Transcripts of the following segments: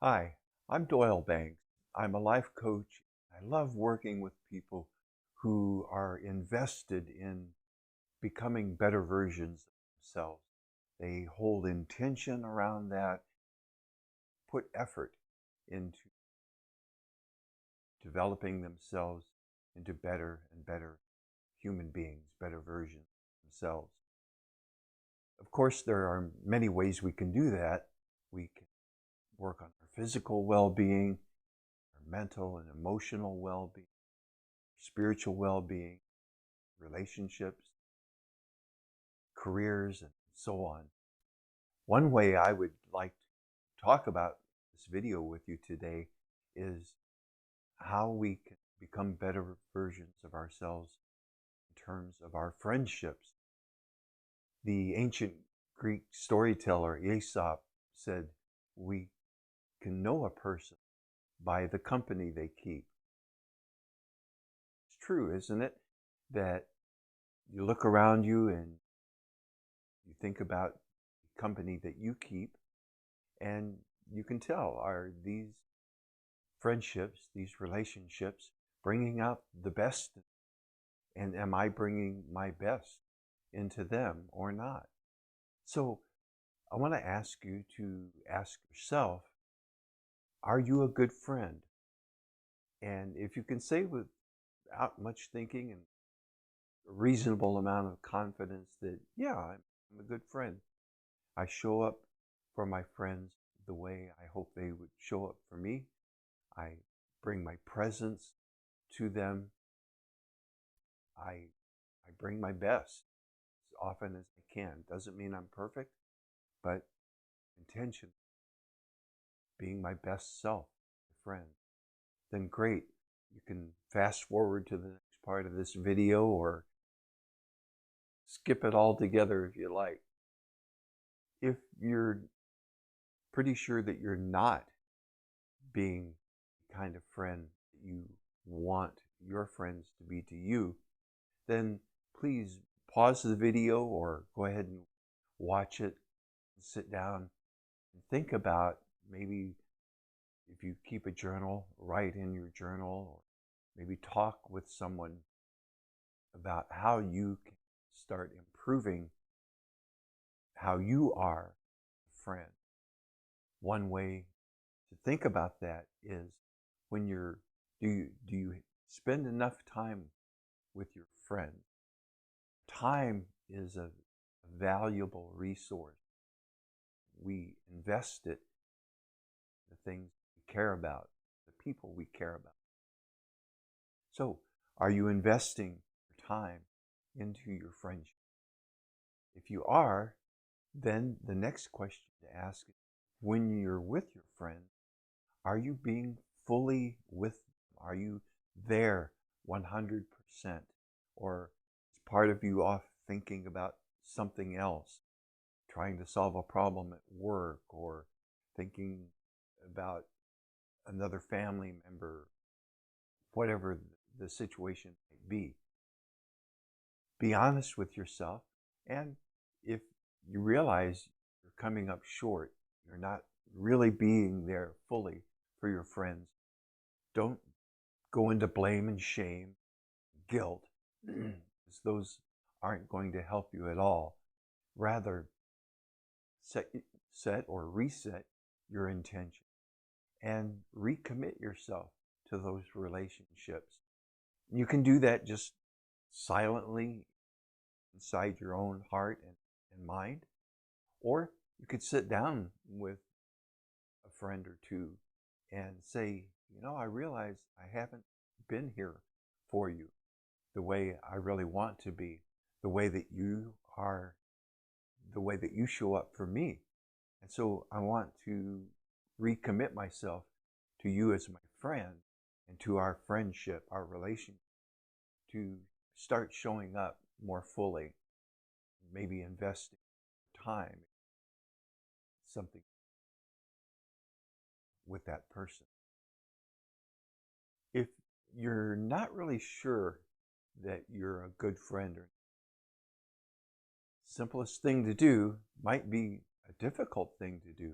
Hi, I'm Doyle Banks. I'm a life coach. I love working with people who are invested in becoming better versions of themselves. They hold intention around that, put effort into developing themselves into better and better human beings, better versions of themselves. Of course, there are many ways we can do that. We can work on our physical well-being, our mental and emotional well-being, spiritual well-being, relationships, careers, and so on. One way I would like to talk about this video with you today is how we can become better versions of ourselves in terms of our friendships. The ancient Greek storyteller Aesop said, we can know a person by the company they keep. It's true, isn't it? That you look around you and you think about the company that you keep, and you can tell, are these friendships, these relationships, bringing out the best? And am I bringing my best into them or not? So I want to ask you to ask yourself, are you a good friend? And if you can say without much thinking and a reasonable amount of confidence that, yeah, I'm a good friend. I show up for my friends the way I hope they would show up for me. I bring my presence to them. I bring my best as often as I can. Doesn't mean I'm perfect, but intention, being my best self, my friend. Then great, you can fast forward to the next part of this video or skip it all together if you like. If you're pretty sure that you're not being the kind of friend that you want your friends to be to you, then please pause the video or go ahead and watch it, sit down and think about, maybe if you keep a journal, write in your journal, or maybe talk with someone about how you can start improving how you are a friend. One way to think about that is, when do you spend enough time with your friends? Time is a valuable resource. We invest it in the things we care about, the people we care about. So, are you investing your time into your friendship? If you are, then the next question to ask is, when you're with your friends, are you being fully with them? Are you there 100%? Or is part of you off thinking about something else, trying to solve a problem at work, or thinking about another family member, whatever the situation might be? Be honest with yourself, and if you realize you're coming up short, you're not really being there fully for your friends, don't go into blame and shame, guilt, because those aren't going to help you at all. Rather, set or reset your intention and recommit yourself to those relationships. You can do that just silently inside your own heart and mind, or you could sit down with a friend or two and say, I realize I haven't been here for you the way I really want to be, the way that you are, the way that you show up for me. And so I want to recommit myself to you as my friend and to our friendship, our relationship, to start showing up more fully, maybe investing time, something with that person. If you're not really sure that you're a good friend, or simplest thing to do might be a difficult thing to do.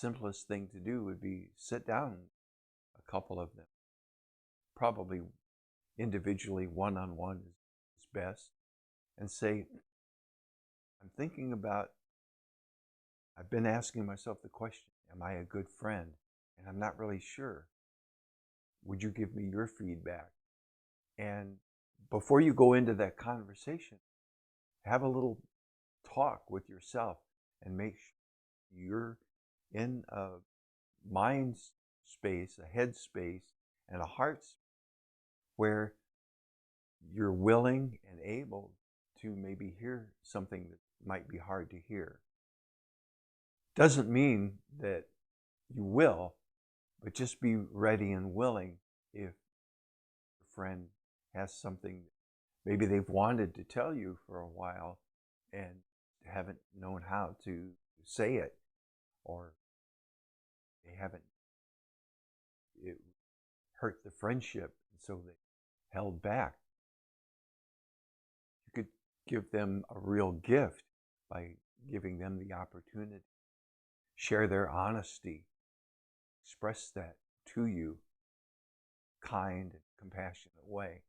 simplest thing to do would be sit down, a couple of them, probably individually, one-on-one is best, and say, I'm thinking about, I've been asking myself the question, am I a good friend? And I'm not really sure. Would you give me your feedback? And before you go into that conversation, have a little talk with yourself and make sure you're in a mind space, a head space, and a heart space where you're willing and able to maybe hear something that might be hard to hear. Doesn't mean that you will, but just be ready and willing if your friend has something maybe they've wanted to tell you for a while and haven't known how to say it, or they haven't, it hurt the friendship, and so they held back. You could give them a real gift by giving them the opportunity, share their honesty, express that to you, kind and compassionate way.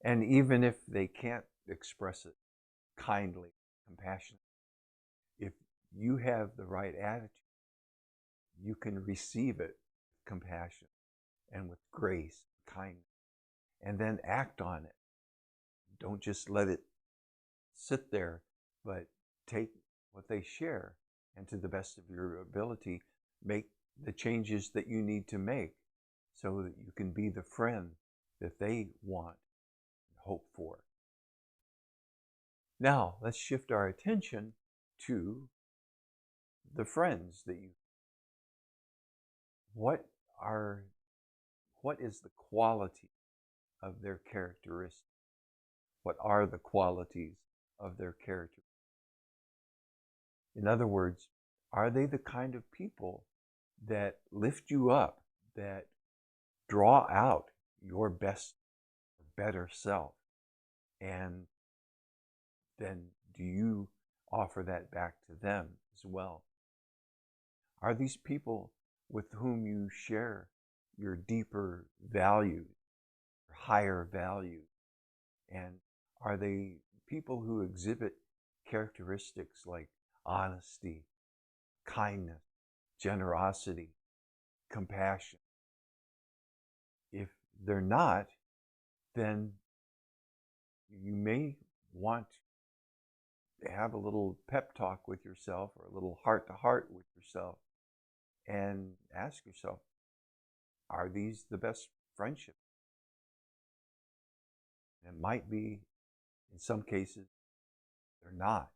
And even if they can't express it kindly, compassionately, if you have the right attitude, you can receive it with compassion and with grace, kindness, and then act on it. Don't just let it sit there, but take what they share and, to the best of your ability, make the changes that you need to make so that you can be the friend that they want and hope for. Now, let's shift our attention to the friends that you. What is the quality of their characteristics? What are the qualities of their character? In other words, are they the kind of people that lift you up, that draw out your best, better self? And then do you offer that back to them as well? Are these people with whom you share your deeper values, your higher values? And are they people who exhibit characteristics like honesty, kindness, generosity, compassion? If they're not, then you may want to have a little pep talk with yourself, or a little heart-to-heart with yourself, and ask yourself, are these the best friendships? It might be, in some cases, they're not.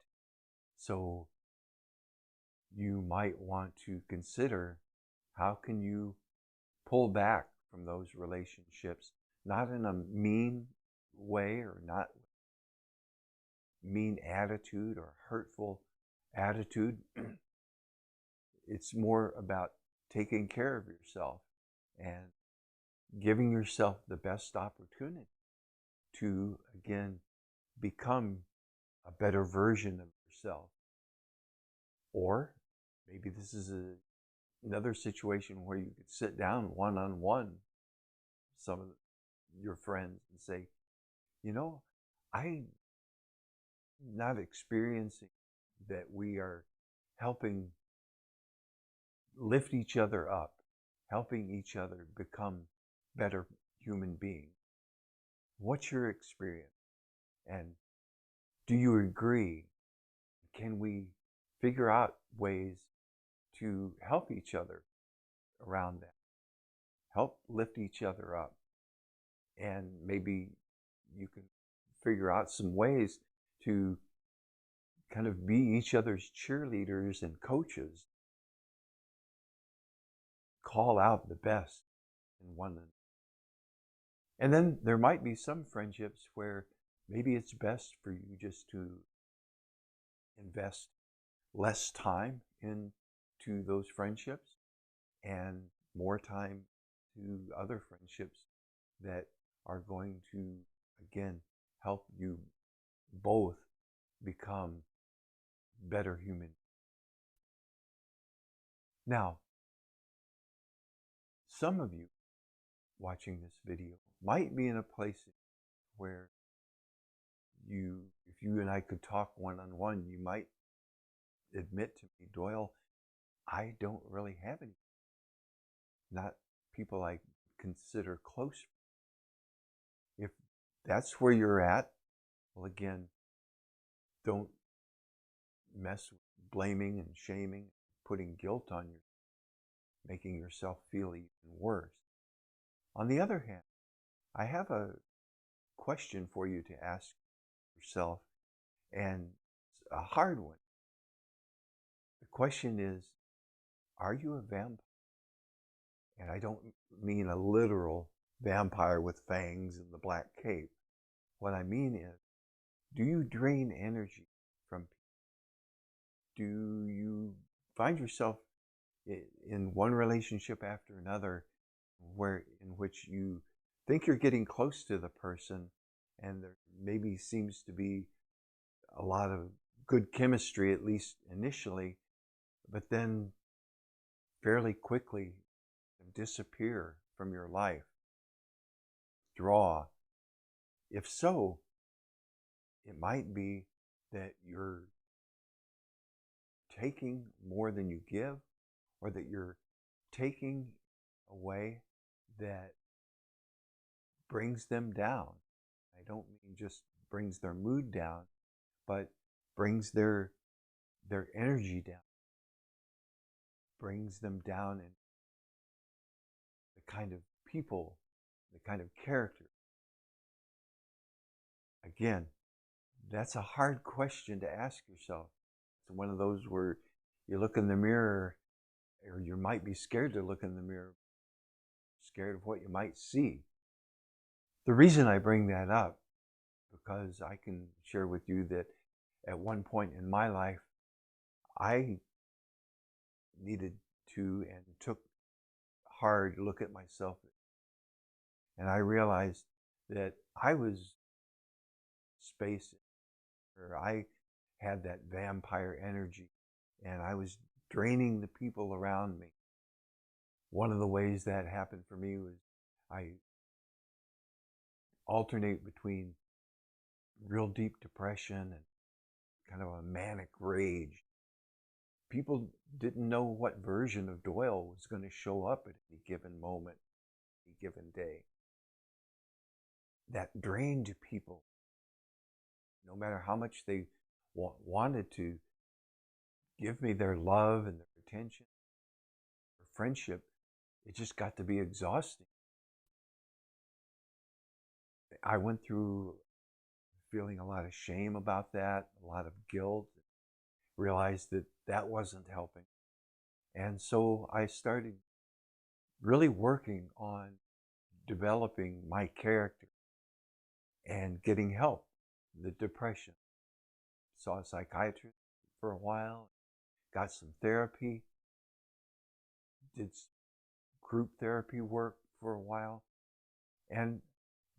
So you might want to consider, how can you pull back from those relationships, not in a mean way, or not mean attitude or hurtful attitude. It's more about taking care of yourself and giving yourself the best opportunity to, again, become a better version of yourself. Or maybe this is another situation where you could sit down one-on-one with some of your friends and say, I'm not experiencing that we are helping lift each other up, helping each other become better human beings. What's your experience? And do you agree? Can we figure out ways to help each other around that? Help lift each other up. And maybe you can figure out some ways to kind of be each other's cheerleaders and coaches. Call out the best in one another. And then there might be some friendships where maybe it's best for you just to invest less time into those friendships and more time to other friendships that are going to, again, help you both become better human. Now, some of you watching this video might be in a place where if you and I could talk one-on-one, you might admit to me, Doyle, I don't really have any, not people I consider close. If that's where you're at, well, again, don't mess with blaming and shaming, putting guilt on you, making yourself feel even worse. On the other hand, I have a question for you to ask yourself, and it's a hard one. The question is, are you a vampire? And I don't mean a literal vampire with fangs and the black cape. What I mean is, do you drain energy from people? Do you find yourself in one relationship after another in which you think you're getting close to the person and there maybe seems to be a lot of good chemistry, at least initially, but then fairly quickly disappear from your life, withdraw? If so, it might be that you're taking more than you give, or that you're taking away that brings them down. I don't mean just brings their mood down, but brings their energy down, brings them down in the kind of people, the kind of character. Again, that's a hard question to ask yourself. It's one of those where you look in the mirror, or you might be scared to look in the mirror, scared of what you might see. The reason I bring that up, because I can share with you that at one point in my life, I needed to and took a hard look at myself. And I realized that I was space where I had that vampire energy and I was draining the people around me. One of the ways that happened for me was I alternate between real deep depression and kind of a manic rage. People didn't know what version of Doyle was going to show up at any given moment, any given day. That drained people. No matter how much they wanted to give me their love and their attention, their friendship, it just got to be exhausting. I went through feeling a lot of shame about that, a lot of guilt, realized that that wasn't helping. And so I started really working on developing my character and getting help. The depression. Saw a psychiatrist for a while, got some therapy, did group therapy work for a while, and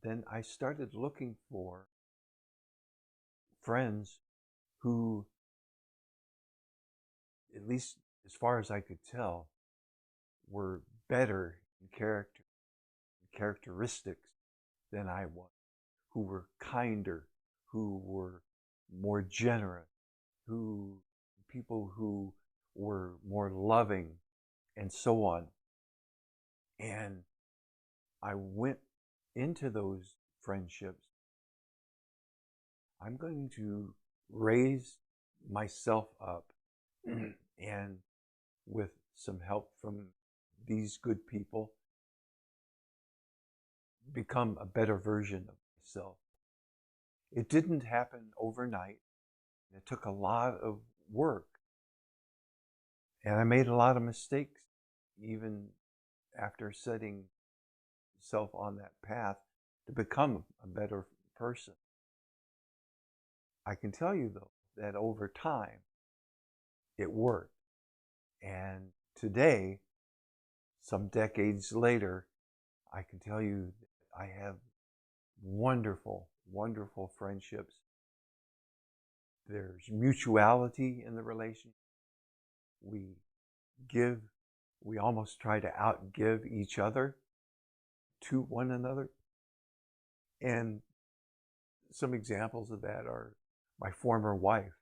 then I started looking for friends who, at least as far as I could tell, were better in character, characteristics than I was, who were kinder, who were more generous, people who were more loving, and so on. And I went into those friendships. I'm going to raise myself up and with some help from these good people, become a better version of myself. It didn't happen overnight. It took a lot of work. And I made a lot of mistakes, even after setting myself on that path to become a better person. I can tell you, though, that over time, it worked. And today, some decades later, I can tell you that I have wonderful, wonderful friendships. There's mutuality in the relationship. We give we almost try to outgive each other to one another. And some examples of that are my former wife,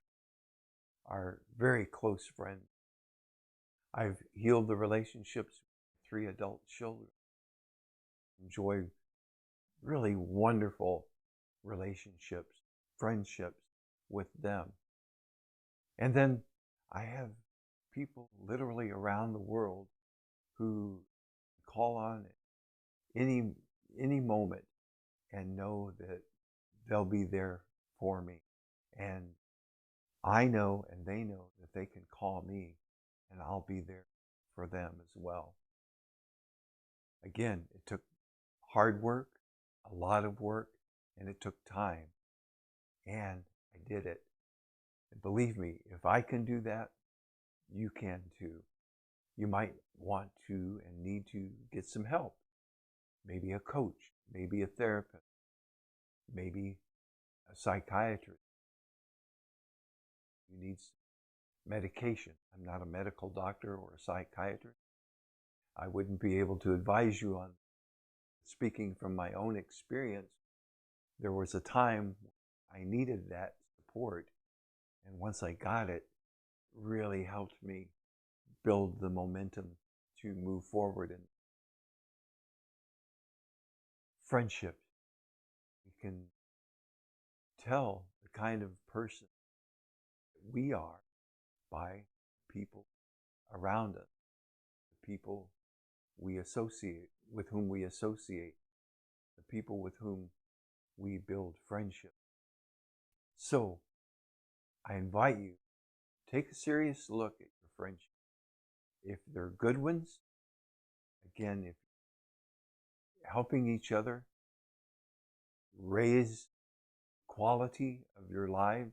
our very close friend. I've healed the relationships with 3 adult children. Enjoy really wonderful relationships, friendships with them. And then I have people literally around the world who call on any moment and know that they'll be there for me. And I know and they know that they can call me and I'll be there for them as well. Again, it took hard work, a lot of work, and it took time. And I did it. And believe me, if I can do that, you can too. You might want to and need to get some help. Maybe a coach, maybe a therapist, maybe a psychiatrist. You need medication. I'm not a medical doctor or a psychiatrist. I wouldn't be able to advise you on. Speaking from my own experience, there was a time I needed that support, and once I got it, really helped me build the momentum to move forward. In friendship, we can tell the kind of person we are by people around us, the people we associate, with whom we associate, the people with whom we build friendship. So, I invite you, take a serious look at your friendship. If they're good ones, again, if helping each other raise quality of your lives,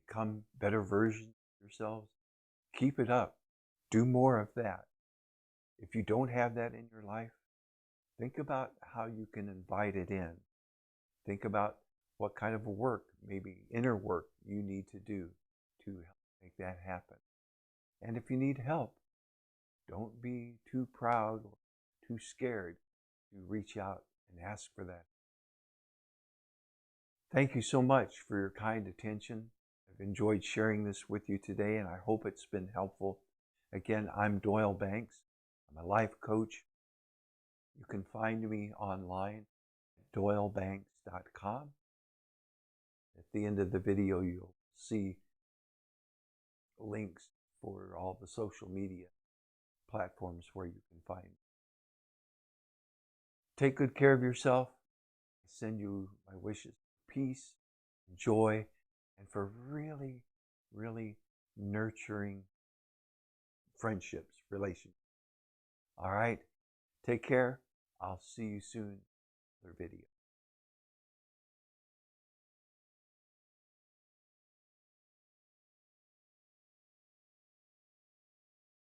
become better versions of yourselves, keep it up. Do more of that. If you don't have that in your life, think about how you can invite it in. Think about what kind of work, maybe inner work, you need to do to help make that happen. And if you need help, don't be too proud or too scared to reach out and ask for that. Thank you so much for your kind attention. I've enjoyed sharing this with you today, and I hope it's been helpful. Again, I'm Doyle Banks. I'm a life coach. You can find me online at doylebanks.com. At the end of the video, you'll see links for all the social media platforms where you can find me. Take good care of yourself. I send you my wishes for peace, joy, and for really, really nurturing friendships, relationships. All right, take care. I'll see you soon in another video.